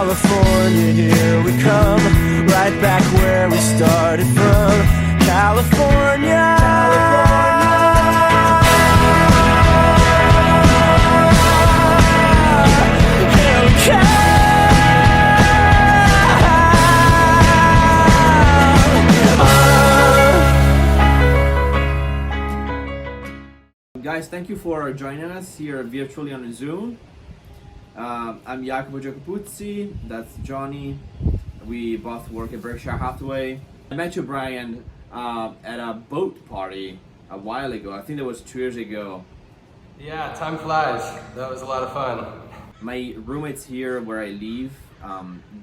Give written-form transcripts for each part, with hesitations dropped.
California, here we come, right back where we started from. California, here we come. Guys, thank you for joining us here virtually on Zoom. I'm Jacopo Giacopuzzi, that's Johnny. We both work at Berkshire Hathaway. I met you, Brian, at a boat party a while ago. I think that was 2 years ago. Yeah, time flies. That was a lot of fun. My roommates here where I live,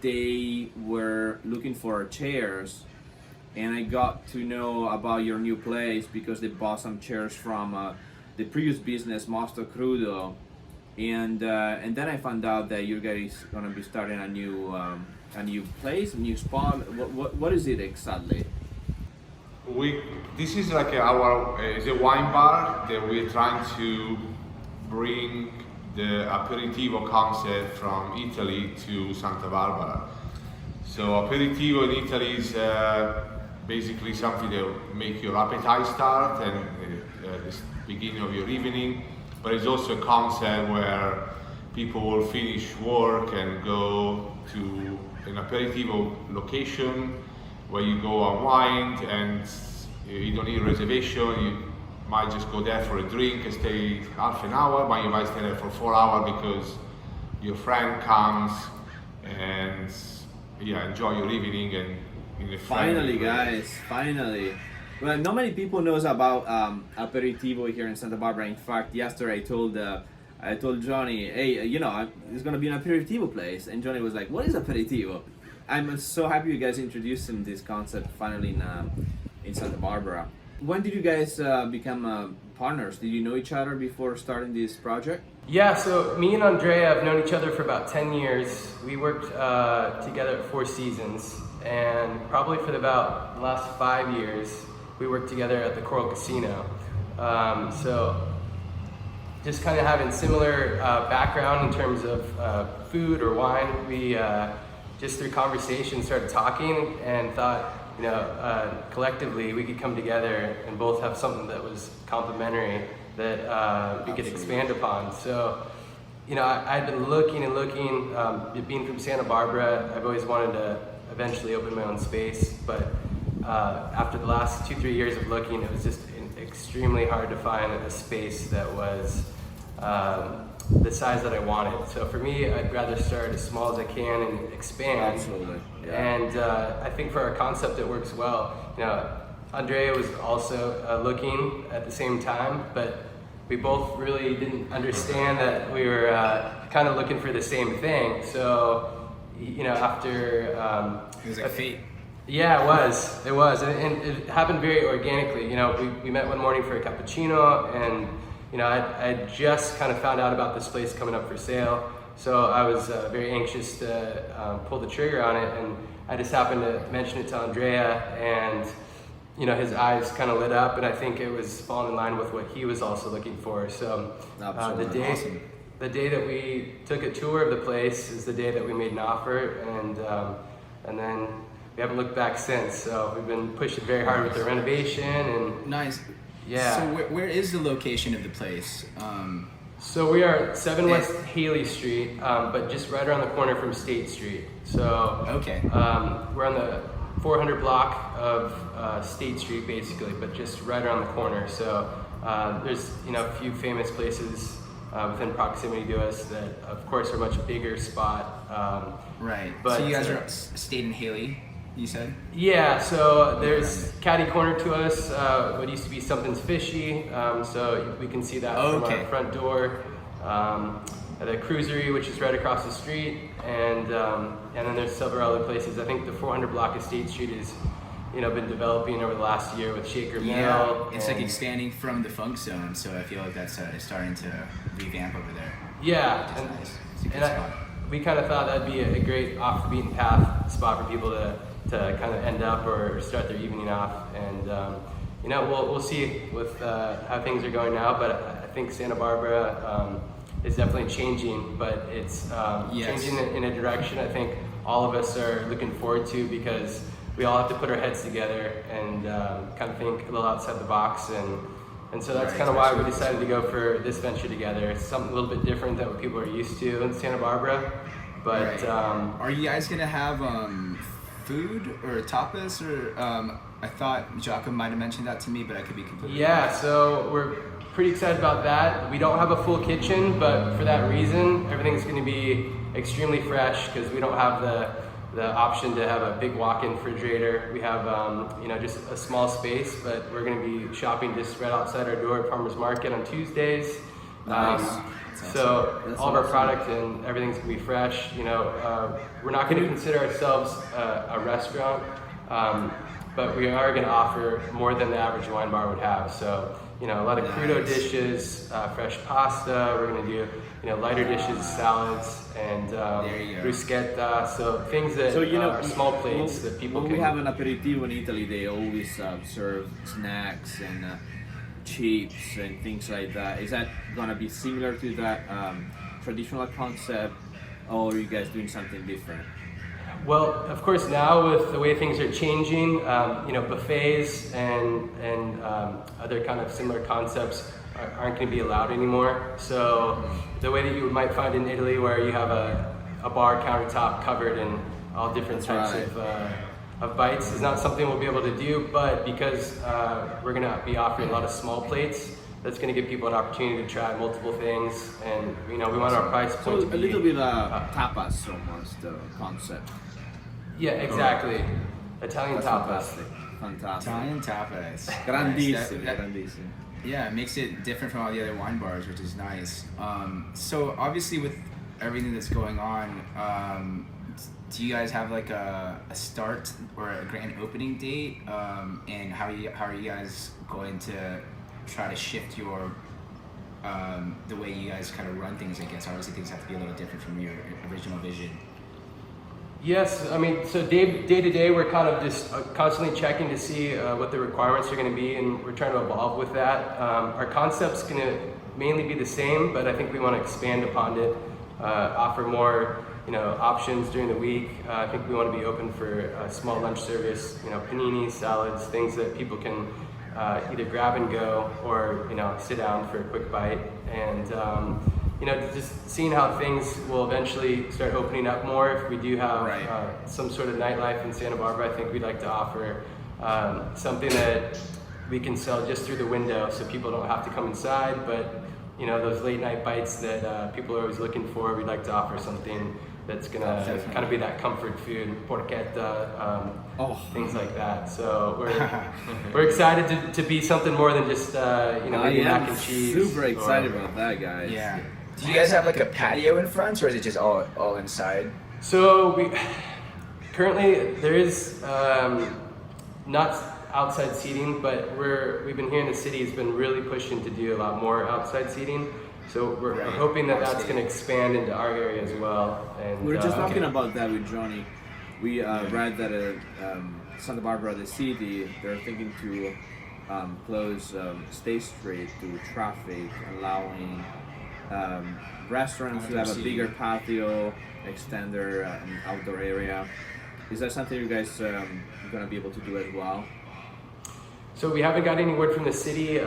they were looking for chairs, and I got to know about your new place because they bought some chairs from the previous business, Mosto Crudo, and then I found out that you guys gonna be starting a new place, a new spot. What is it exactly? This is like it's a wine bar that we're trying to bring the Aperitivo concept from Italy to Santa Barbara. So Aperitivo in Italy is basically something that make your appetite start and the beginning of your evening, but it's also a concept where people will finish work and go to an aperitivo location where you go unwind and you don't need a reservation. You might just go there for a drink and stay half an hour, but you might stay there for 4 hours because your friend comes and enjoy your evening and in a Finally, guys, finally. Well, not many people knows about Aperitivo here in Santa Barbara. In fact, yesterday I told Johnny, hey, there's gonna be an Aperitivo place, and Johnny was like, "What is Aperitivo?" I'm so happy you guys introduced him this concept finally in Santa Barbara. When did you guys become partners? Did you know each other before starting this project? Yeah, so me and Andrea have known each other for about 10 years. We worked together at Four Seasons, and probably for about the last 5 years, we worked together at the Coral Casino. So just kind of having similar background in terms of food or wine, we just through conversation started talking and thought, collectively we could come together and both have something that was complementary that we could expand upon. So, I've been looking and looking, being from Santa Barbara, I've always wanted to eventually open my own space, but after the last 2-3 years of looking, it was just extremely hard to find a space that was the size that I wanted. So for me, I'd rather start as small as I can and expand. Absolutely. Yeah. And I think for our concept, it works well. Andrea was also looking at the same time, but we both really didn't understand that we were kind of looking for the same thing. So, after it was like fate. Yeah, it was, and it happened very organically. We met one morning for a cappuccino, and I just kind of found out about this place coming up for sale, so I was very anxious to pull the trigger on it, and I just happened to mention it to Andrea, and his eyes kind of lit up, and I think it was falling in line with what he was also looking for. So the day that we took a tour of the place is the day that we made an offer, and then we haven't looked back since. So we've been pushing very hard with the renovation and nice. Yeah. So where is the location of the place? So we are 7 West Haley Street, but just right around the corner from State Street. So okay. We're on the 400 block of State Street basically, but just right around the corner. So there's a few famous places within proximity to us that of course are much bigger spot. Right. But so you guys are stayed in Haley, you said? Yeah, so there's catty corner to us, what used to be Something's Fishy, so we can see that from our front door. The Cruisery, which is right across the street, and then there's several other places. I think the 400 block of State Street is, been developing over the last year with Shaker Mill. Yeah, it's like expanding from the funk zone, so I feel like that's starting to revamp over there. Yeah, which is nice. It's a good and spot. we kind of thought that'd be a great off the beaten path spot for people to kind of end up or start their evening off, and we'll see with how things are going now, but I think Santa Barbara is definitely changing, but it's changing in a direction I think all of us are looking forward to, because we all have to put our heads together and kind of think a little outside the box, and so that's kind of why we decided to go for this venture together. It's something a little bit different than what people are used to in Santa Barbara. But are you guys gonna have food or tapas, or I thought Jacob might have mentioned that to me, but I could be completely wrong. So we're pretty excited about that. We don't have a full kitchen, but for that reason, everything's going to be extremely fresh, because we don't have the option to have a big walk-in refrigerator. We have just a small space, but we're going to be shopping just right outside our door at Farmers Market on Tuesdays. Nice. So all of our product and everything's gonna be fresh. We're not gonna consider ourselves a restaurant, but we are gonna offer more than the average wine bar would have. So a lot of crudo dishes, fresh pasta. We're gonna do lighter dishes, salads, and bruschetta. So things that are small plates that people when can. we have an aperitivo in Italy, they always serve snacks and chips and things like that. Is that gonna be similar to that traditional concept, or are you guys doing something different? Well, of course, now with the way things are changing, buffets and other kind of similar concepts aren't going to be allowed anymore. So the way that you might find in Italy, where you have a bar countertop covered in all different types of bites, is not something we'll be able to do. But because we're going to be offering a lot of small plates, that's going to give people an opportunity to try multiple things, and we want our price point to be a little bit tapas almost concept. Yeah, exactly. Italian tapas. Fantastic. Italian tapas. Grandissimo, That- grandissimo. Yeah, it makes it different from all the other wine bars, which is nice. So obviously with everything that's going on, do you guys have like a start or a grand opening date? And how are you guys going to try to shift your the way you guys kind of run things? I guess obviously things have to be a little different from your original vision. Yes, I mean, so day to day, we're kind of just constantly checking to see what the requirements are going to be, and we're trying to evolve with that. Our concept's going to mainly be the same, but I think we want to expand upon it, offer more, options during the week. I think we want to be open for a small lunch service, panini, salads, things that people can either grab and go, or sit down for a quick bite, and just seeing how things will eventually start opening up more. If we do have some sort of nightlife in Santa Barbara, I think we'd like to offer something that we can sell just through the window, so people don't have to come inside. But those late night bites that people are always looking for, we'd like to offer something that's gonna kind of be that comfort food, porchetta, things like that. So we're excited to be something more than just maybe mac and cheese. Super excited about that, guys. Yeah. Do you guys have like a patio in front, or is it just all inside? So we currently there is not outside seating, but we've been here in the city has been really pushing to do a lot more outside seating. So we're hoping that that's going to expand into our area as well. And We were just talking about that with Johnny. We read that Santa Barbara, the city, they're thinking to close State Street to traffic, allowing restaurants to have a bigger patio, extend their outdoor area. Is that something you guys are going to be able to do as well? So we haven't got any word from the city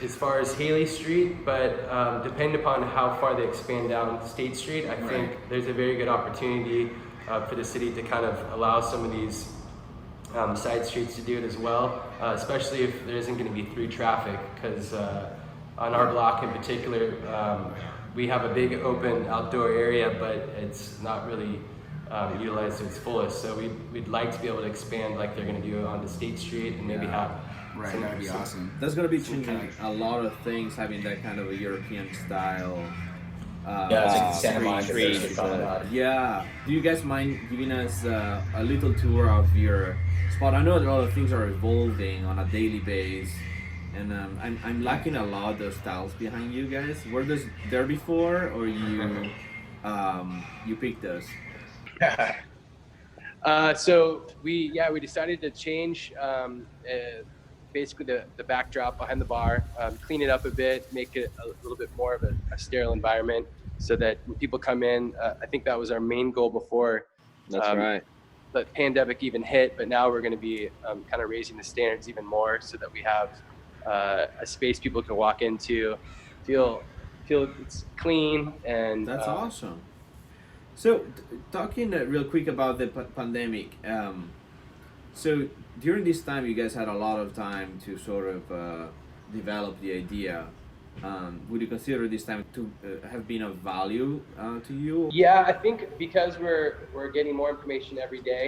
as far as Haley Street, but depending upon how far they expand down State Street, I think there's a very good opportunity for the city to kind of allow some of these side streets to do it as well, especially if there isn't going to be through traffic, because on our block in particular, we have a big open outdoor area, but it's not really utilized to its fullest. So we'd like to be able to expand like they're going to do onto State Street, and maybe have That'd be awesome. That's going to be changing a lot of things, having that kind of a European style. It's like Santa Monica street. Street, probably. Yeah. Do you guys mind giving us a little tour of your spot? I know that a lot of things are evolving on a daily basis, and I'm liking a lot of those styles behind you guys. Were those there before, or you you picked those? So we decided to change basically the backdrop behind the bar, clean it up a bit, make it a little bit more of a sterile environment so that when people come in, I think that was our main goal before That's right. the pandemic even hit, but now we're going to be kind of raising the standards even more so that we have a space people can walk into, feel it's clean, and That's awesome. So, talking real quick about the pandemic. So, during this time, you guys had a lot of time to sort of develop the idea. Would you consider this time to have been of value to you? Yeah, I think because we're getting more information every day,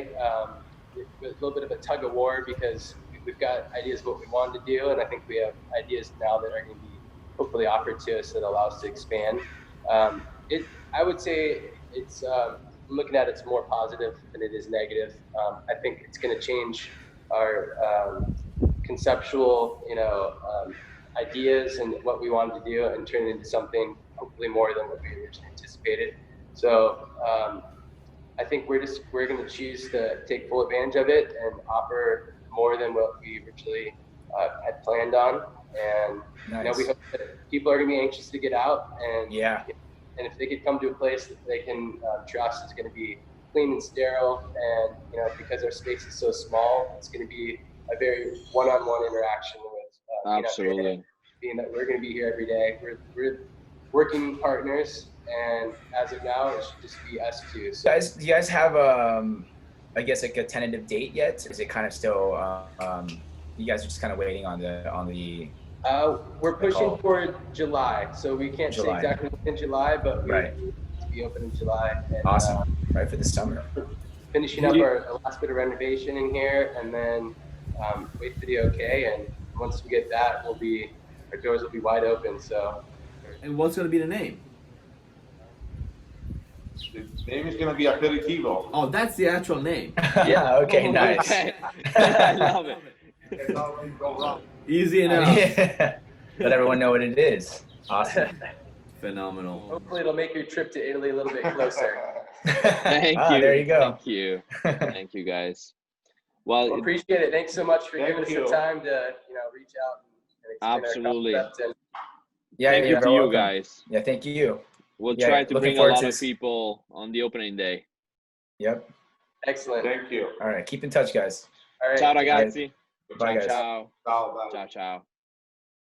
with a little bit of a tug of war because we've got ideas of what we wanted to do, and I think we have ideas now that are going to be hopefully offered to us that allow us to expand. I would say it's looking at it's more positive than it is negative. I think it's going to change our conceptual, ideas and what we wanted to do and turn it into something hopefully more than what we originally anticipated. So I think we're going to choose to take full advantage of it and offer more than what we originally had planned on. And we hope that people are going to be anxious to get out, and and if they could come to a place that they can trust is going to be clean and sterile, and because our space is so small, it's going to be a very one-on-one interaction with Absolutely. being that we're going to be here every day. We're working partners, and as of now, it should just be us two. So, Do you guys have I guess like a tentative date yet? Is it kind of still you guys are just kind of waiting on the we're pushing for July, so we can't say exactly in July, but we need to be open in July. And, awesome, right for the summer. Finishing up our last bit of renovation in here, and then wait for the okay. And once we get that, our doors will be wide open. So. And what's going to be the name? The name is going to be Aperitivo. Oh, that's the actual name. Yeah. Okay. Nice. I love it. It's always go wrong. Easy enough. Let everyone know what it is. Awesome. Phenomenal. Hopefully, it'll make your trip to Italy a little bit closer. Thank you. There you go. Thank you. Thank you, guys. Well, Appreciate it. Thanks so much for giving us the time to reach out and explain absolutely. our concept. Thank you to you welcome. guys. Yeah, thank you. We'll try to bring a lot of people on the opening day. Yep. Excellent. Thank you. All right. Keep in touch, guys. All right. Ciao ragazzi. Bye, guys. Ciao. Ciao. Bye. Ciao ciao.